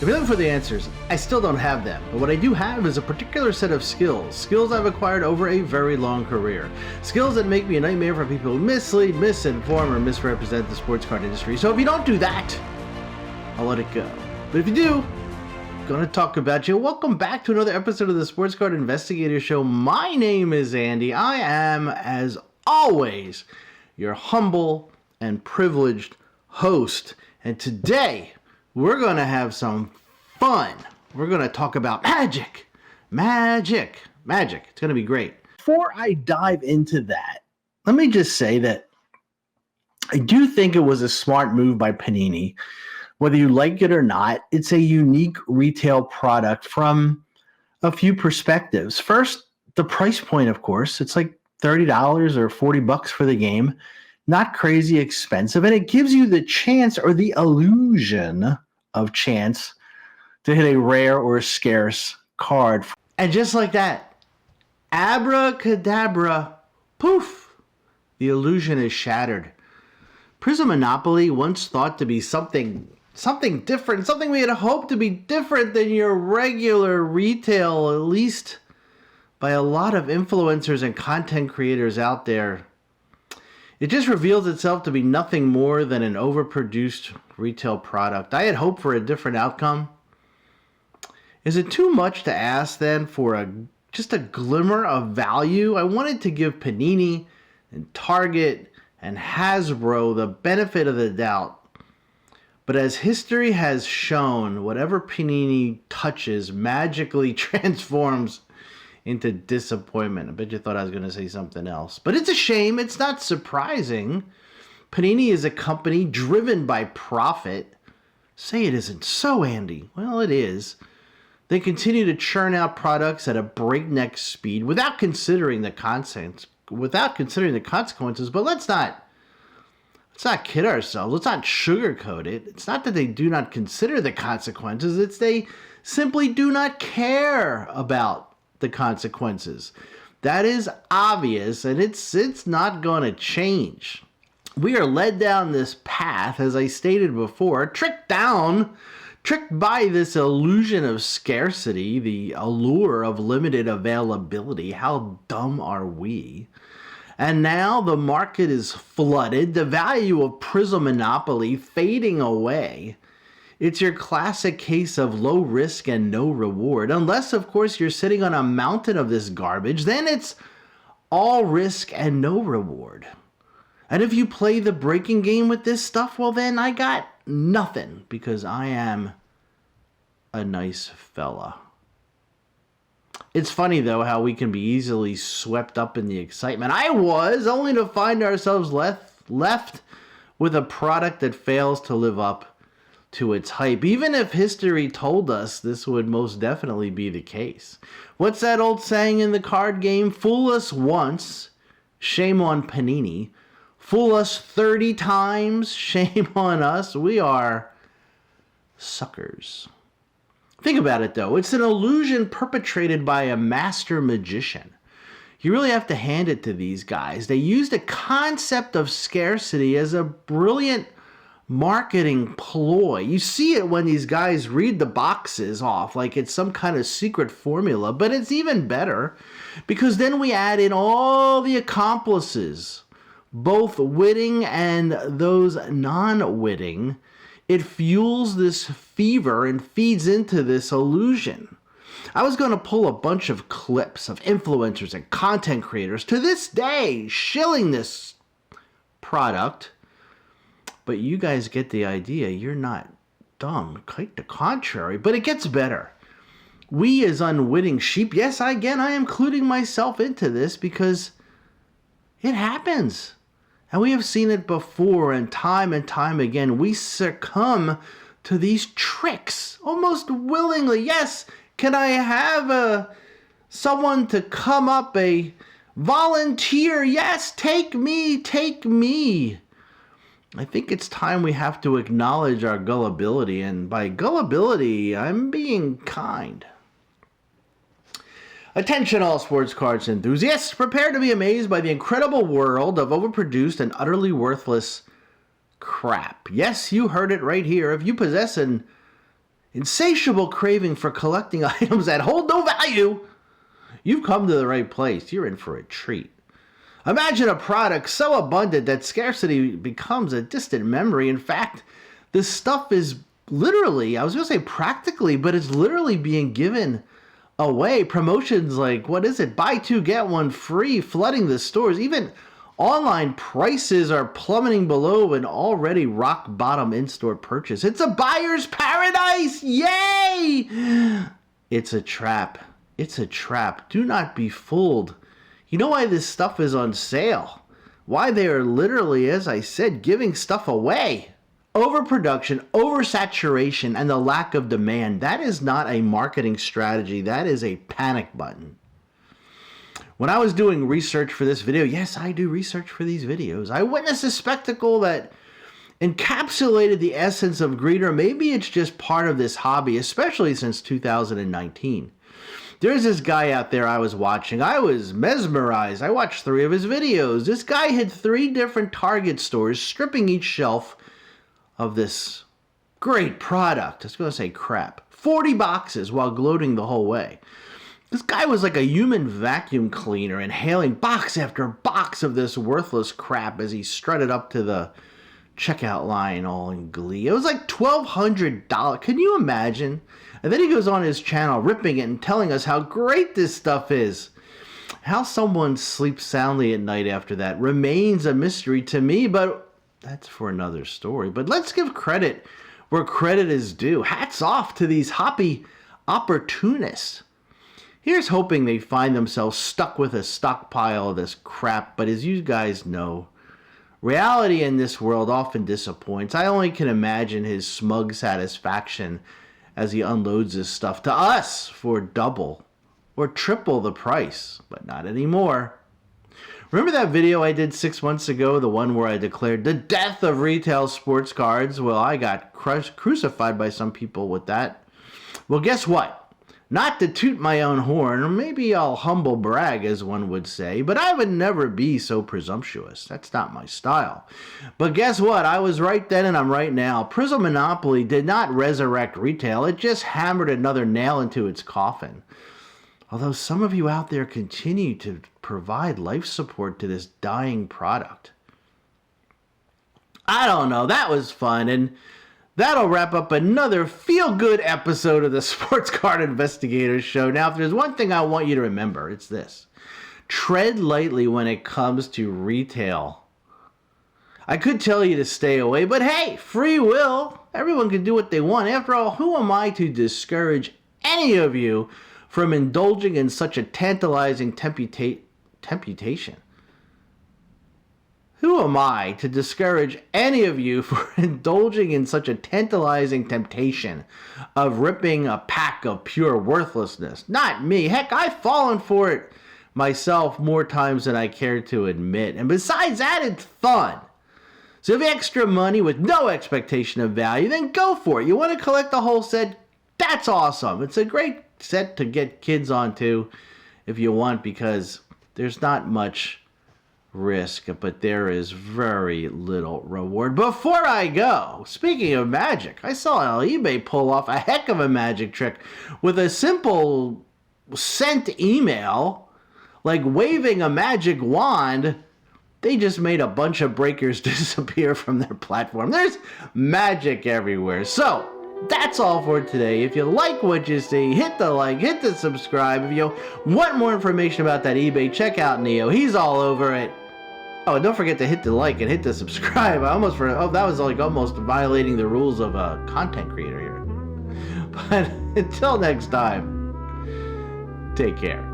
If you're looking for the answers, I still don't have them, but what I do have is a particular set of skills I've acquired over a very long career. Skills that make me a nightmare for people who mislead, misinform, or misrepresent the sports card industry. So if you don't do that, I'll let it go. But if you do, I'm gonna talk about you. Welcome back to another episode of the Sports Card Investigator Show. My name is Andy. I am, as always, your humble and privileged host. And today, we're going to have some fun. We're going to talk about magic. It's going to be great. Before I dive into that, let me just say that I do think it was a smart move by Panini. Whether you like it or not, it's a unique retail product from a few perspectives. First, the price point, of course. It's like $30 or $40 for the game. Not crazy expensive, and it gives you the chance or the illusion of chance to hit a rare or a scarce card. And just like that, abracadabra, poof, the illusion is shattered. Prism Monopoly, once thought to be something different, something we had hoped to be different than your regular retail, at least by a lot of influencers and content creators out there. It just reveals itself to be nothing more than an overproduced retail product. I had hoped for a different outcome. Is it too much to ask then for just a glimmer of value? I wanted to give Panini and Target and Hasbro the benefit of the doubt. But as history has shown, whatever Panini touches magically transforms into disappointment. I bet you thought I was going to say something else. But it's a shame. It's not surprising. Panini is a company driven by profit. Say it isn't so, Andy. Well, it is. They continue to churn out products at a breakneck speed without considering the consequences. But let's not kid ourselves. Let's not sugarcoat it. It's not that they do not consider the consequences. It's they simply do not care about the consequences. That is obvious, and it's not going to change. We are led down this path, as I stated before, tricked by this illusion of scarcity, the allure of limited availability. How dumb are we? And now the market is flooded, the value of Prism Monopoly fading away. It's your classic case of low risk and no reward. Unless, of course, you're sitting on a mountain of this garbage, then it's all risk and no reward. And if you play the breaking game with this stuff, well, then I got nothing, because I am a nice fella. It's funny, though, how we can be easily swept up in the excitement. I was, only to find ourselves left with a product that fails to live up to its hype, even if history told us this would most definitely be the case. What's that old saying in the card game? Fool us once, shame on Panini. Fool us 30 times, shame on us. We are suckers. Think about it, though. It's an illusion perpetrated by a master magician. You really have to hand it to these guys. They used a concept of scarcity as a brilliant marketing ploy. You see it when these guys read the boxes off like it's some kind of secret formula, but it's even better because then we add in all the accomplices, both witting and those non-witting. It fuels this fever and feeds into this illusion. I was going to pull a bunch of clips of influencers and content creators to this day shilling this product. But you guys get the idea. You're not dumb. Quite the contrary. But it gets better. We as unwitting sheep, yes, I am including myself into this because it happens. And we have seen it before and time again. We succumb to these tricks almost willingly. Yes, can I have someone to come up, a volunteer? Yes, take me. I think it's time we have to acknowledge our gullibility, and by gullibility, I'm being kind. Attention all sports cards enthusiasts, prepare to be amazed by the incredible world of overproduced and utterly worthless crap. Yes, you heard it right here. If you possess an insatiable craving for collecting items that hold no value, you've come to the right place. You're in for a treat. Imagine a product so abundant that scarcity becomes a distant memory. In fact, this stuff is literally, I was going to say practically, but it's literally being given away. Promotions like, what is it? Buy two, get one free, flooding the stores. Even online prices are plummeting below an already rock bottom in-store purchase. It's a buyer's paradise. Yay! It's a trap. It's a trap. Do not be fooled. You know why this stuff is on sale? Why they are literally, as I said, giving stuff away. Overproduction, oversaturation, and the lack of demand. That is not a marketing strategy. That is a panic button. When I was doing research for this video, yes, I do research for these videos, I witnessed a spectacle that encapsulated the essence of greed, or maybe it's just part of this hobby, especially since 2019. There's this guy out there I was watching. I was mesmerized. I watched 3 of his videos. This guy had 3 different Target stores, stripping each shelf of this great product. I was going to say crap. 40 boxes while gloating the whole way. This guy was like a human vacuum cleaner, inhaling box after box of this worthless crap as he strutted up to the checkout line all in glee. It was like $1,200. Can you imagine? And then he goes on his channel ripping it and telling us how great this stuff is. How someone sleeps soundly at night after that remains a mystery to me, but that's for another story. But let's give credit where credit is due. Hats off to these hoppy opportunists. Here's hoping they find themselves stuck with a stockpile of this crap, but as you guys know, reality in this world often disappoints. I only can imagine his smug satisfaction as he unloads his stuff to us for double or triple the price, but not anymore. Remember that video I did 6 months ago, the one where I declared the death of retail sports cards? Well, I got crucified by some people with that. Well, guess what? Not to toot my own horn, or maybe I'll humble brag, as one would say, but I would never be so presumptuous. That's not my style. But guess what? I was right then and I'm right now. Prism Monopoly did not resurrect retail. It just hammered another nail into its coffin. Although some of you out there continue to provide life support to this dying product. I don't know. That was fun. And that'll wrap up another feel-good episode of the Sports Card Investigator Show. Now, if there's one thing I want you to remember, it's this. Tread lightly when it comes to retail. I could tell you to stay away, but hey, free will. Everyone can do what they want. After all, who am I to discourage any of you from indulging in such a tantalizing temptation? Who am I to discourage any of you for indulging in such a tantalizing temptation of ripping a pack of pure worthlessness? Not me. Heck, I've fallen for it myself more times than I care to admit. And besides that, it's fun. So if you have extra money with no expectation of value, then go for it. You want to collect the whole set? That's awesome. It's a great set to get kids onto if you want, because there's not much risk, but there is very little reward. Before I go, speaking of magic, I saw on eBay pull off a heck of a magic trick with a simple sent email, like waving a magic wand. They just made a bunch of breakers disappear from their platform. There's magic everywhere. So that's all for today. If you like what you see, hit the like, hit the subscribe. If you want more information about that eBay, check out Neo. He's all over it. Oh, and don't forget to hit the like and hit the subscribe. I almost forgot. Oh, that was like almost violating the rules of a content creator here. But until next time, take care.